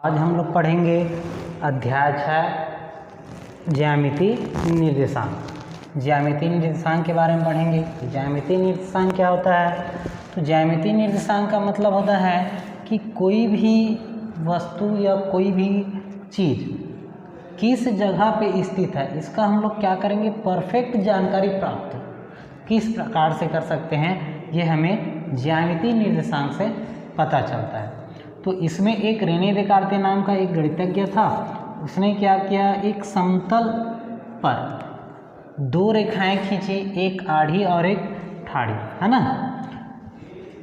आज हम लोग पढ़ेंगे अध्याय 6 ज्यामितीय निर्देशांक। ज्यामितीय निर्देशांक के बारे में पढ़ेंगे। तो ज्यामितीय निर्देशांक क्या होता है? तो ज्यामितीय निर्देशांक का मतलब होता है कि कोई भी वस्तु या कोई भी चीज़ किस जगह पे स्थित है, इसका हम लोग क्या करेंगे, परफेक्ट जानकारी प्राप्त किस प्रकार से कर सकते हैं, ये हमें ज्यामितीय निर्देशांक से पता चलता है। तो इसमें एक रेने देकार्ते नाम का एक गणितज्ञ था। उसने क्या किया, एक समतल पर दो रेखाएं खींची, एक आड़ी और एक ठाड़ी, है ना,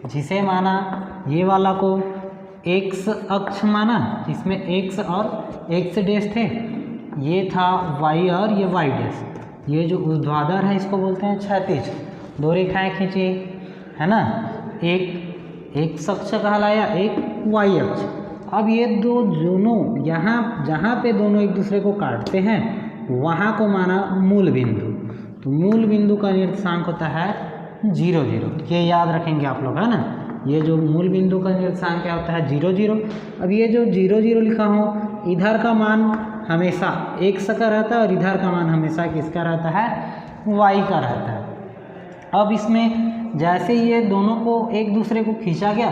जिसे माना ये वाला को एक्स अक्ष माना, जिसमें एक्स और एक्स डैश थे, ये था वाई और ये वाई डैश। ये जो ऊर्ध्वाधर है इसको बोलते हैं क्षैतिज। दो रेखाएं खींची, है ना, एक एक्स अक्ष कहलाया, एक वाई अक्ष। अब ये दोनों यहाँ जहाँ पे दोनों एक दूसरे को काटते हैं वहाँ को माना मूल बिंदु। तो मूल बिंदु का निर्देशांक होता है 0 0। ये याद रखेंगे आप लोग, है ना। ये जो मूल बिंदु का निर्देशांक क्या होता है, 0 0। अब ये जो 0 0 लिखा हो, इधर का मान हमेशा एक्स का रहता है और इधर का मान हमेशा किसका रहता है, वाई का रहता है। अब इसमें जैसे ये दोनों को एक दूसरे को खींचा गया,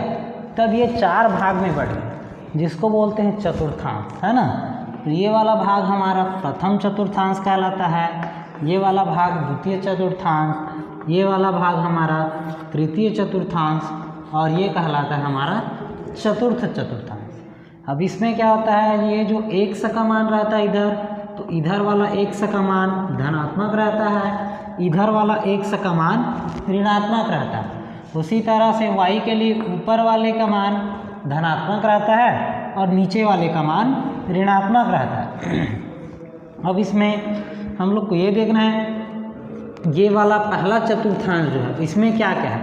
तब ये 4 भाग में बढ़ गए, जिसको बोलते हैं चतुर्थांश, है ना। तो ये वाला भाग हमारा प्रथम चतुर्थांश कहलाता है, ये वाला भाग द्वितीय चतुर्थांश, ये वाला भाग हमारा तृतीय चतुर्थांश और ये कहलाता है हमारा चतुर्थ चतुर्थांश। अब इसमें क्या होता है, ये जो एक्स का मान रहता है इधर, तो इधर वाला एक्स का मान धनात्मक रहता है, इधर वाला एक्स का मान ऋणात्मक रहता है। उसी तरह से y के लिए ऊपर वाले का मान धनात्मक रहता है और नीचे वाले का मान ऋणात्मक रहता है। अब इसमें हम लोग को ये देखना है, ये वाला पहला चतुर्थांश जो है, इसमें क्या क्या है,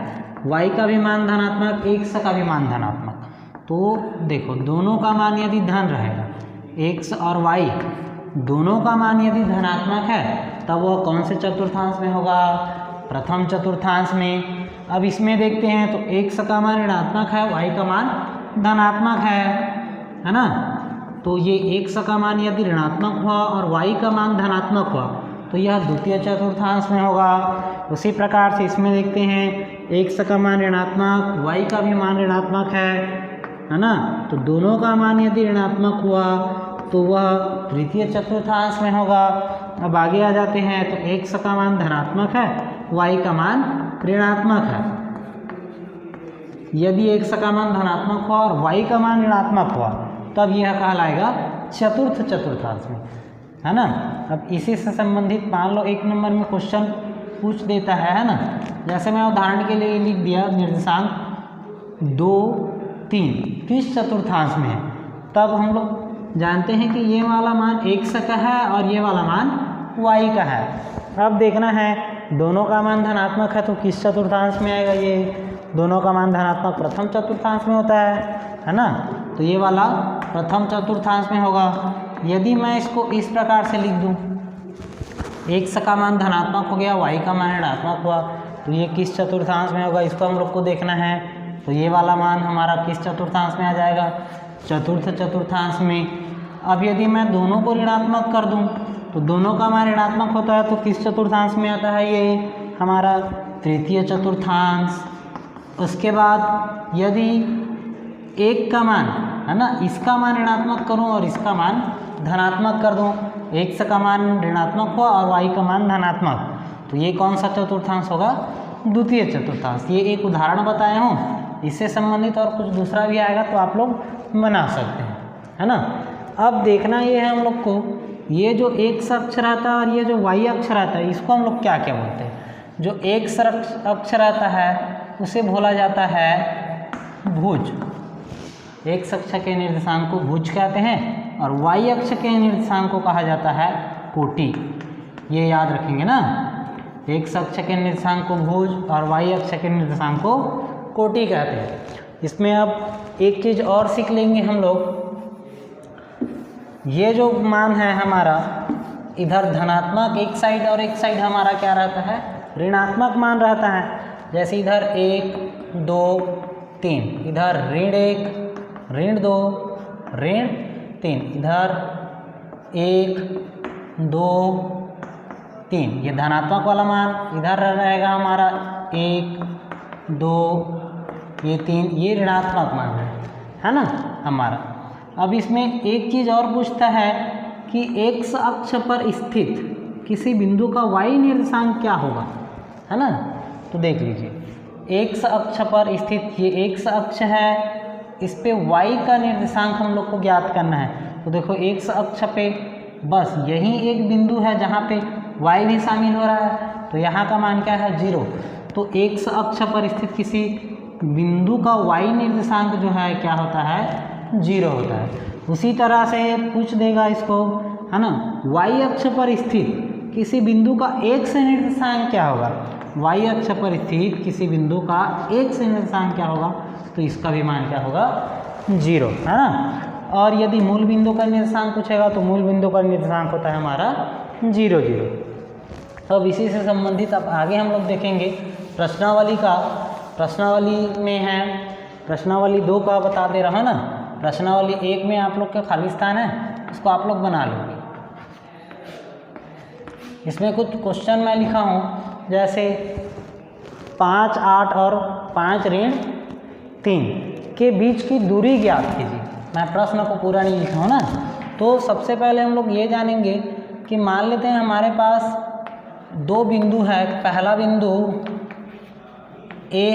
y का भी मान धनात्मक, x का भी मान धनात्मक। तो देखो, दोनों का मान यदि धन रहेगा, x और y दोनों का मान यदि धनात्मक है, तब वह कौन से चतुर्थांश में होगा, प्रथम चतुर्थांश में। अब इसमें देखते हैं तो x का मान ऋणात्मक है, y का मान धनात्मक है ना। तो ये x का मान यदि ऋणात्मक हुआ और y का मान धनात्मक हुआ, तो यह द्वितीय चतुर्थांश में होगा। उसी प्रकार से इसमें देखते हैं x का मान ऋणात्मक, y का भी मान ऋणात्मक है ना। तो दोनों का मान यदि ऋणात्मक हुआ तो वह तृतीय चतुर्थांश में होगा। अब आगे आ जाते हैं तो x का मान धनात्मक है, y का मान ऋणात्मक है। यदि x का मान धनात्मक हुआ और y का मान ऋणात्मक हुआ, तब यह कहलाएगा चतुर्थ चतुर्थांश में, है ना। अब इसी से संबंधित मान लो 1 नंबर में क्वेश्चन पूछ देता है ना। जैसे मैं उदाहरण के लिए लिख दिया निर्देशांक 2 3 किस चतुर्थांश में है, तब हम लोग जानते हैं कि ये वाला मान x का है और ये वाला मान y का है। अब देखना है दोनों का मान धनात्मक है तो किस चतुर्थांश में आएगा, ये दोनों का मान धनात्मक प्रथम चतुर्थांश में होता है ना। तो ये वाला प्रथम चतुर्थांश में होगा। यदि मैं इसको इस प्रकार से लिख दूं, x का मान धनात्मक हो गया, y का मान ऋणात्मक हुआ, तो ये किस चतुर्थांश में होगा, इसको हम लोग को देखना है। तो ये वाला मान हमारा किस चतुर्थांश में आ जाएगा, चतुर्थ चतुर्थांश में। अब यदि मैं दोनों को ऋणात्मक कर दूं, तो दोनों का मान ऋणात्मक होता है, तो किस चतुर्थांश में आता है, ये हमारा तृतीय चतुर्थांश। उसके बाद यदि एक का मान, है ना, इसका मान ऋणात्मक करूं और इसका मान धनात्मक कर दूं, x का मान ऋणात्मक हुआ और y का मान धनात्मक, तो ये कौन सा चतुर्थांश होगा, द्वितीय चतुर्थांश। ये एक उदाहरण बताया हूँ, इससे संबंधित और कुछ दूसरा भी आएगा तो आप लोग बना सकते हैं, है ना। अब देखना ये है हम लोग को, ये जो x अक्ष रहता है और ये जो y अक्ष रहता है, इसको हम लोग क्या क्या बोलते हैं। जो x अक्ष रहता है उसे बोला जाता है भुज। x अक्ष के निर्देशांक को भुज कहते हैं और y अक्ष के निर्देशांक को कहा जाता है कोटि। ये याद रखेंगे ना, x अक्ष के निर्देशांक को भुज और y अक्ष के निर्देशांक को कोटि कहते हैं। इसमें अब एक चीज़ और सीख लेंगे हम लोग, ये जो मान है हमारा, इधर धनात्मक एक साइड और एक साइड हमारा क्या रहता है, ऋणात्मक मान रहता है। जैसे इधर 1 2 3, इधर ऋण 1 ऋण 2 ऋण 3, इधर 1 2 3, ये धनात्मक वाला मान इधर रहेगा हमारा 1 2 ये 3, ये ऋणात्मक मान है ना हमारा। अब इसमें एक चीज़ और पूछता है कि x अक्ष पर स्थित किसी बिंदु का y निर्देशांक क्या होगा, है ना। तो देख लीजिए x अक्ष पर स्थित ये x अक्ष है, इस पे y का निर्देशांक हम लोग को ज्ञात करना है। तो देखो x अक्ष पे बस यही एक बिंदु है जहाँ पे y भी शामिल हो रहा है, तो यहाँ का मान क्या है 0। तो x अक्ष पर स्थित किसी बिंदु का y निर्देशांक जो है क्या होता है 0 होता है। उसी तरह से पूछ देगा इसको, है ना, y अक्ष पर स्थित किसी बिंदु का x निर्देशांक क्या होगा, y अक्ष पर स्थित किसी बिंदु का x निर्देशांक क्या होगा, तो इसका भी मान क्या होगा 0, है ना। और यदि मूल बिंदु का निर्देशांक पूछेगा तो मूल बिंदु का निर्देशांक होता है हमारा 0 0। अब इसी से संबंधित अब आगे हम लोग देखेंगे प्रश्नावली का। प्रश्नावली में है, प्रश्नावली 2 का बता दे रहा है ना, प्रश्नावली 1 में आप लोग का खाली स्थान है, उसको आप लोग बना लोगे। इसमें कुछ क्वेश्चन मैं लिखा हूँ, जैसे 5 8 और 5 ऋण 3 के बीच की दूरी ज्ञात कीजिए। मैं प्रश्न को पूरा नहीं लिखा हूँ ना। तो सबसे पहले हम लोग ये जानेंगे कि मान लेते हैं हमारे पास 2 बिंदु है, पहला बिंदु A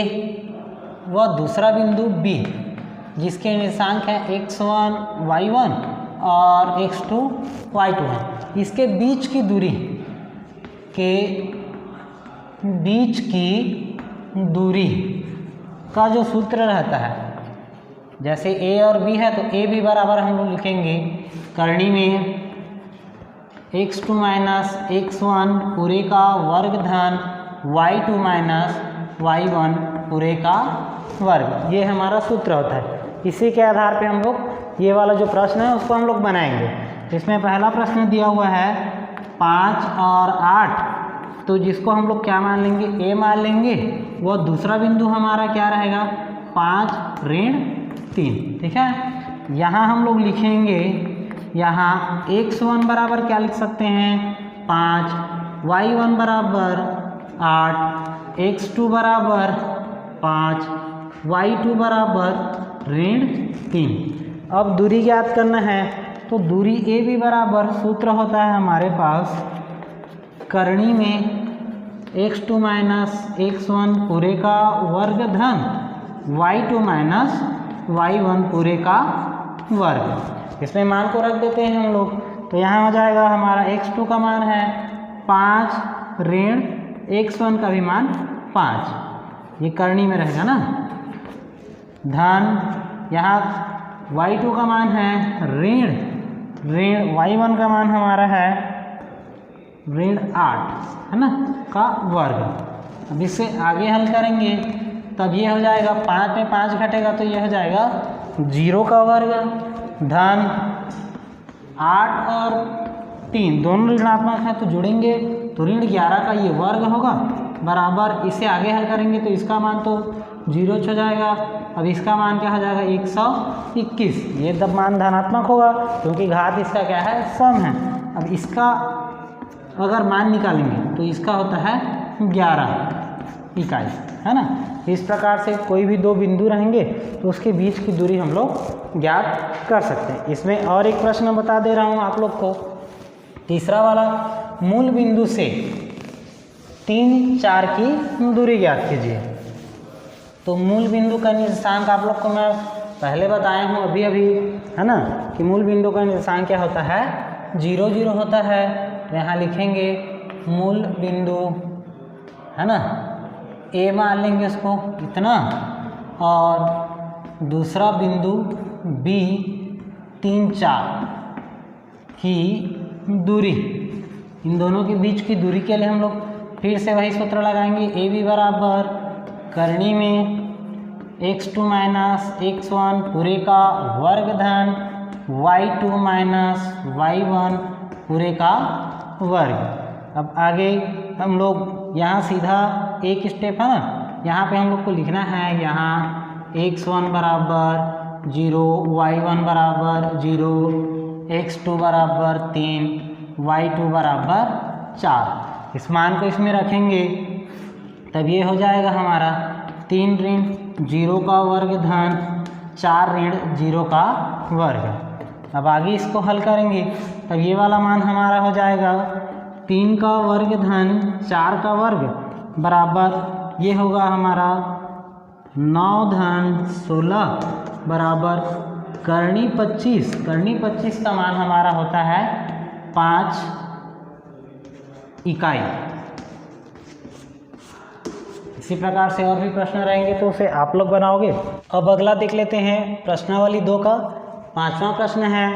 व दूसरा बिंदु B, जिसके निर्देशांक है x1 y1 और x2 y2 है। इसके बीच की दूरी का जो सूत्र रहता है, जैसे A और B है तो A भी बराबर हम लोग लिखेंगे करनी में x2 माइनस x1 पूरे का वर्ग धन y2 माइनस y1 पूरे का वर्ग, ये हमारा सूत्र होता है। इसी के आधार पे हम लोग ये वाला जो प्रश्न है उसको हम लोग बनाएंगे। इसमें पहला प्रश्न दिया हुआ है 5 और 8, तो जिसको हम लोग क्या मान लेंगे A मान लेंगे, वो दूसरा बिंदु हमारा क्या रहेगा 5 ऋण 3, ठीक है। यहाँ हम लोग लिखेंगे, यहाँ x1 बराबर क्या लिख सकते हैं 5, y1 बराबर 8, x2 बराबर 5, y2 बराबर ऋण 3। अब दूरी ज्ञात करना है, तो दूरी ए भी बराबर सूत्र होता है हमारे पास करनी में x2 माइनस x1 पूरे का वर्ग धन y2 माइनस y1 पूरे का वर्ग। इसमें मान को रख देते हैं हम लोग, तो यहाँ हो जाएगा हमारा x2 का मान है 5 ऋण x1 का भी मान 5, ये करनी में रहेगा ना, धन यहाँ y2 का मान है ऋण y1 का मान हमारा है ऋण 8, है ना, का वर्ग। अब इससे आगे हल करेंगे तब ये हो जाएगा 5 में 5 घटेगा तो ये हो जाएगा 0 का वर्ग धन 8 और 3 दोनों ऋणात्मक है तो जुड़ेंगे तो ऋण 11 का ये वर्ग होगा बराबर। इसे आगे हल करेंगे तो इसका मान तो 0 हो जाएगा। अब इसका मान क्या हो जाएगा 121, ये तब मान धनात्मक होगा क्योंकि घात इसका क्या है सम है। अब इसका अगर मान निकालेंगे तो इसका होता है 11 इकाई, है ना। इस प्रकार से कोई भी 2 बिंदु रहेंगे तो उसके बीच की दूरी हम लोग ज्ञात कर सकते हैं। इसमें और एक प्रश्न बता दे रहा हूँ आप लोग को, तीसरा वाला, मूल बिंदु से 3 4 की दूरी ज्ञात कीजिए। तो मूल बिंदु का निर्देशांक आप लोग को मैं पहले बताया हूँ अभी है ना, कि मूल बिंदु का निर्देशांक क्या होता है 0 0 होता है। तो यहाँ लिखेंगे मूल बिंदु, है ना, A मान लेंगे उसको इतना, और दूसरा बिंदु B 3 4 की दूरी, इन दोनों के बीच की दूरी के लिए हम लोग फिर से वही सूत्र लगाएंगे। A B बराबर करनी में x2 माइनस x1 पूरे का वर्ग धन y2 माइनस y1 पूरे का वर्ग। अब आगे हम लोग यहाँ सीधा एक स्टेप है ना, यहाँ पे हम लोग को लिखना है, यहाँ x1 बराबर 0, y1 बराबर 0, x2 बराबर 3, y2 बराबर 4। इस मान को इसमें रखेंगे तब ये हो जाएगा हमारा 3 ऋण 0 का वर्ग धन 4 ऋण 0 का वर्ग। अब आगे इसको हल करेंगे तब ये वाला मान हमारा हो जाएगा 3 का वर्ग धन 4 का वर्ग बराबर ये होगा हमारा 9 धन 16 बराबर करनी 25। करनी 25 का मान हमारा होता है 5 इकाई। इसी प्रकार से और भी प्रश्न रहेंगे तो उसे आप लोग बनाओगे। अब अगला देख लेते हैं प्रश्नावली 2 का 5वां प्रश्न है।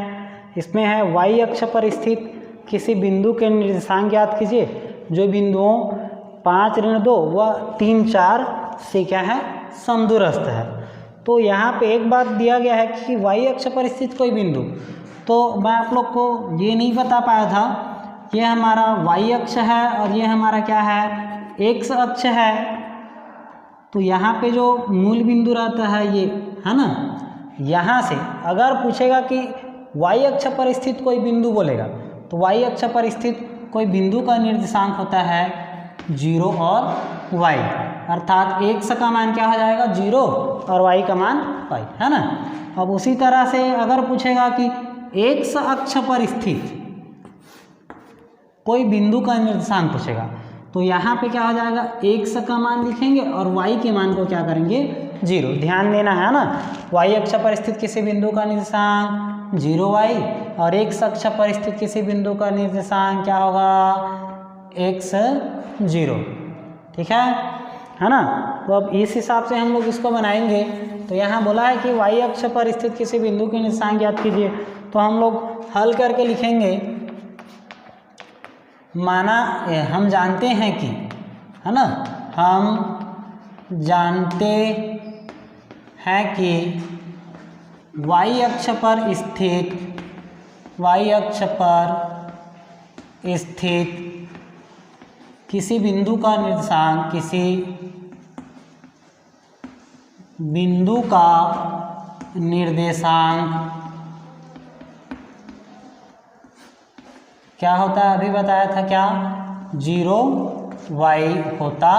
इसमें है y अक्ष पर स्थित किसी बिंदु के निर्देशांक ज्ञात कीजिए जो बिंदुओं 5 ऋण 2 व 3 4 से क्या है समदूरस्थ है। तो यहाँ पे एक बात दिया गया है कि y अक्ष पर स्थित कोई बिंदु, तो मैं आप लोग को ये नहीं बता पाया था, ये हमारा y अक्ष है और ये हमारा क्या है x अक्ष है। तो यहाँ पे जो मूल बिंदु रहता है ये है ना, यहाँ से अगर पूछेगा कि y अक्ष पर स्थित कोई बिंदु बोलेगा तो y अक्ष पर स्थित कोई बिंदु का निर्देशांक होता है 0 और y, अर्थात x का मान क्या हो जाएगा 0 और y का मान y, है ना। अब उसी तरह से अगर पूछेगा कि x अक्ष पर स्थित कोई बिंदु का निर्देशांक पूछेगा तो यहाँ पे क्या हो जाएगा x का मान लिखेंगे और y के मान को क्या करेंगे 0। ध्यान देना है ना, y अक्ष पर स्थित किसी बिंदु का निर्देशांक 0y और x अक्ष पर स्थित किसी बिंदु का निर्देशांक क्या होगा x 0। ठीक है ना। तो अब इस हिसाब से हम लोग इसको बनाएंगे। तो यहाँ बोला है कि y अक्ष पर स्थित किसी बिंदु के निर्देशांक ज्ञात कीजिए, तो हम लोग हल करके लिखेंगे। माना हम जानते हैं कि है ना, हम जानते हैं कि y अक्ष पर स्थित किसी बिंदु का निर्देशांक क्या होता है, अभी बताया था क्या 0y होता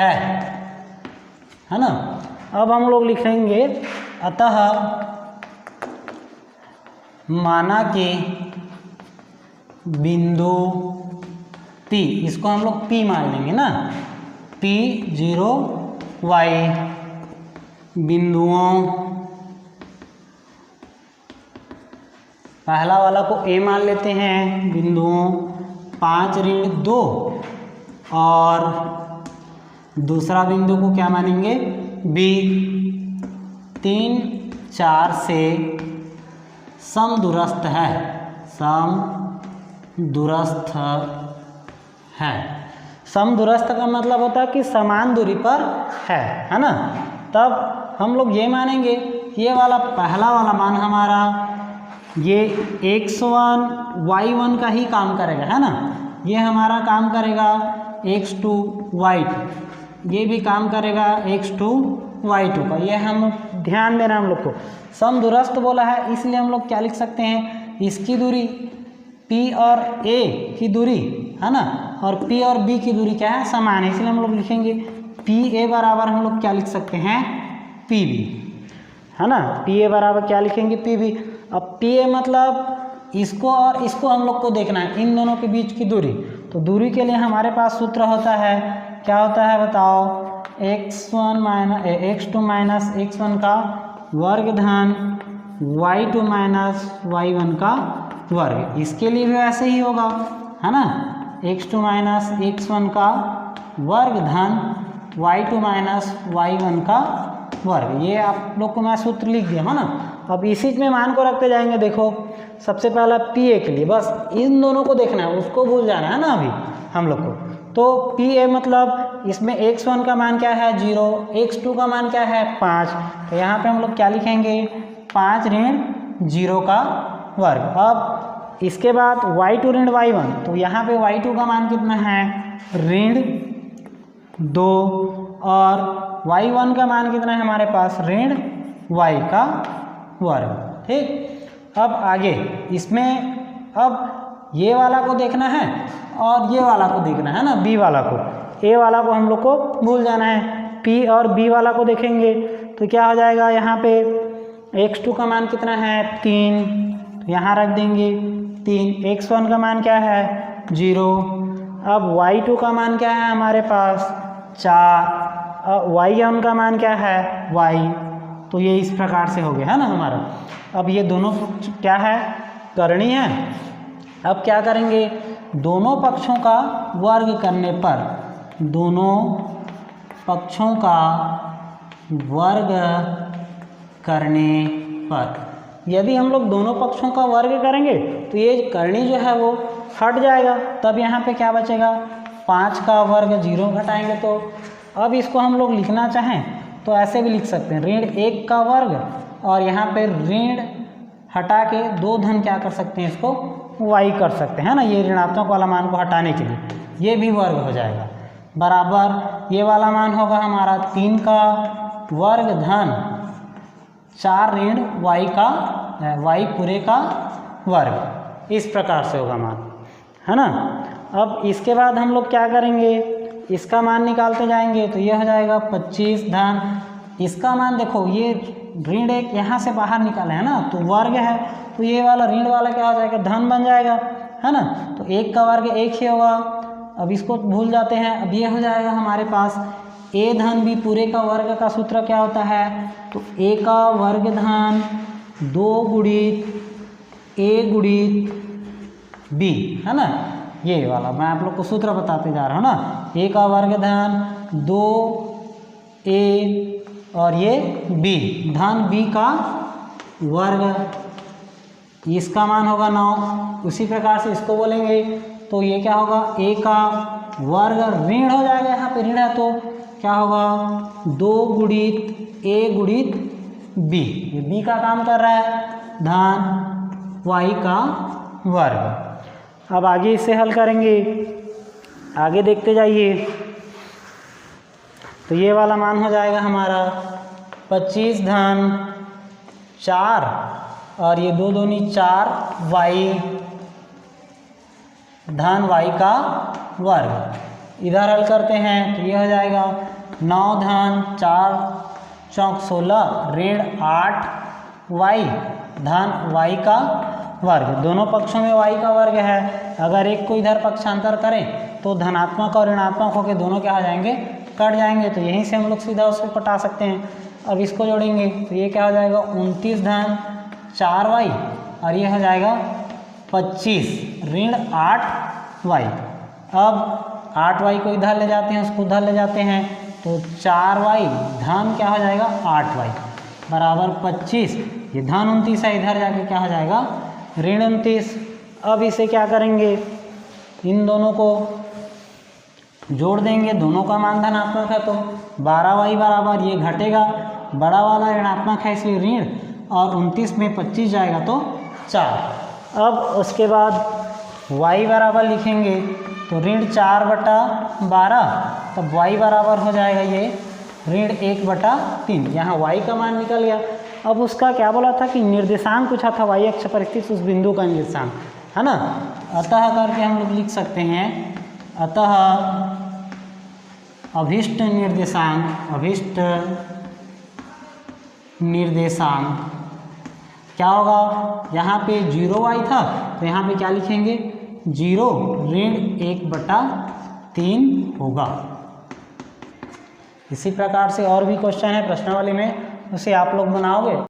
है ना। अब हम लोग लिखेंगे अतः माना कि बिंदु P, इसको हम लोग P मान लेंगे ना, P 0y बिंदुओं, पहला वाला को A मान लेते हैं, बिंदुओं 5 ऋण 2 और दूसरा बिंदु को क्या मानेंगे B 3 4 से समदूरस्थ है, समदूरस्थ का मतलब होता है कि समान दूरी पर है ना। तब हम लोग ये मानेंगे ये वाला पहला वाला मान हमारा ये x1 y1 का ही काम करेगा, है ना। ये हमारा काम करेगा x2 y2, ये भी काम करेगा x2 y2 का। ये हम ध्यान देना, हम लोग को समदूरस्थ बोला है इसलिए हम लोग क्या लिख सकते हैं, इसकी दूरी P और A की दूरी है ना, और P और B की दूरी क्या है समान है, इसलिए हम लोग लिखेंगे PA बराबर हम लोग क्या लिख सकते हैं PB, है ना। PA बराबर क्या लिखेंगे PB। अब PA मतलब इसको और इसको हम लोग को देखना है, इन दोनों के बीच की दूरी। तो दूरी के लिए हमारे पास सूत्र होता है, क्या होता है बताओ, x2 माइनस x1 का वर्ग धन y2 माइनस y1 का वर्ग। इसके लिए भी ऐसे ही होगा, है ना, x2 माइनस x1 का वर्ग धन y2 माइनस y1 का वर्ग। ये आप लोग को मैं सूत्र लिख दिया, है ना। अब इसी में मान को रखते जाएंगे। देखो सबसे पहला PA के लिए बस इन दोनों को देखना है, उसको भूल जाना है ना अभी हम लोग को। तो PA मतलब इसमें x1 का मान क्या है 0, x2 का मान क्या है 5, तो यहाँ पे हम लोग क्या लिखेंगे 5 ऋण 0 का वर्ग। अब इसके बाद y2 ऋण y1, तो यहाँ पे y2 का मान कितना है ऋण 2 और y1 का मान कितना है हमारे पास ऋण y का वर्ग। ठीक, अब आगे इसमें अब ये वाला को देखना है और ये वाला को देखना है ना, बी वाला को। ए वाला को हम लोग को भूल जाना है, पी और बी वाला को देखेंगे तो क्या हो जाएगा, यहाँ पे x2 का मान कितना है 3, तो यहाँ रख देंगे 3। x1 का मान क्या है 0। अब y2 का मान क्या है हमारे पास 4, y1 का मान क्या है y। तो ये इस प्रकार से हो गया है ना हमारा। अब ये दोनों क्या है करनी है। अब क्या करेंगे, दोनों पक्षों का वर्ग करने पर, दोनों पक्षों का वर्ग करने पर, यदि हम लोग दोनों पक्षों का वर्ग करेंगे तो ये करनी जो है वो हट जाएगा। तब यहाँ पे क्या बचेगा, 5 का वर्ग 0 घटाएंगे। तो अब इसको हम लोग लिखना चाहें तो ऐसे भी लिख सकते हैं, ऋण 1 का वर्ग, और यहाँ पे ऋण हटा के 2 धन क्या कर सकते हैं, इसको y कर सकते हैं ना, ये ऋणात्मक वाला मान को हटाने के लिए ये भी वर्ग हो जाएगा। बराबर ये वाला मान होगा हमारा 3 का वर्ग धन 4 ऋण y का y पूरे का वर्ग, इस प्रकार से होगा मान, है ना। अब इसके बाद हम लोग क्या करेंगे, इसका मान निकालते जाएंगे तो ये हो जाएगा 25 धन इसका मान। देखो ये ऋण 1 यहाँ से बाहर निकाले है ना, तो वर्ग है, तो ये वाला ऋण वाला क्या हो जाएगा, धन बन जाएगा, है ना। तो 1 का वर्ग 1 ही होगा। अब इसको भूल जाते हैं। अब ये हो जाएगा हमारे पास a धन b पूरे का वर्ग का सूत्र क्या होता है, तो a का वर्ग धन 2 गुणित a गुणित b, है ना। ये वाला मैं आप लोग को सूत्र बताते जा रहा हूँ ना, a का वर्ग धन 2a और ये b धन b का वर्ग, इसका मान होगा 9। उसी प्रकार से इसको बोलेंगे तो ये क्या होगा, a का वर्ग ऋण हो जाएगा, यहाँ पे ऋण है तो क्या होगा 2 गुणित a गुणित b, ये b का काम कर रहा है, धन y का वर्ग। अब आगे इससे हल करेंगे, आगे देखते जाइए। तो ये वाला मान हो जाएगा हमारा 25 धन 4 और ये 2 दूनी 4 y धन y का वर्ग। इधर हल करते हैं तो ये हो जाएगा 9 धन 4 चौक 16 ऋण 8 y धन y का वर्ग। दोनों पक्षों में y का वर्ग है। अगर एक को इधर पक्षांतर करें तो धनात्मक और ऋणात्मक होकर दोनों क्या हो जाएंगे, कट जाएंगे। तो यहीं से हम लोग सीधा उसको कटा सकते हैं। अब इसको जोड़ेंगे तो ये क्या हो जाएगा 29 धन 4y और ये हो जाएगा 25 ऋण 8y। अब 8y को इधर ले जाते हैं, उसको उधर ले जाते हैं तो 4y धन क्या हो जाएगा 8y बराबर 25। ये धन 29 है, इधर जाके क्या हो जाएगा ऋण 29। अब इसे क्या करेंगे, इन दोनों को जोड़ देंगे, दोनों का मान धनात्मक है तो 12y बराबर ये घटेगा, बड़ा वाला ऋणात्मक है इसलिए ऋण, और 29 में 25 जाएगा तो 4। अब उसके बाद y बराबर लिखेंगे तो ऋण 4/12, तब y बराबर हो जाएगा ये ऋण 1/3। यहाँ y का मान निकल गया। अब उसका क्या बोला था कि निर्देशांक पूछा था, y अक्ष पर स्थित उस बिंदु का निर्देशांक, है ना। अतः करके हम लोग लिख सकते हैं, अतः अभीष्ट निर्देशांक क्या होगा, यहाँ पे 0y था तो यहाँ पे क्या लिखेंगे 0 ऋण 1/3 होगा। इसी प्रकार से और भी क्वेश्चन है प्रश्नावली में, उसे आप लोग बनाओगे।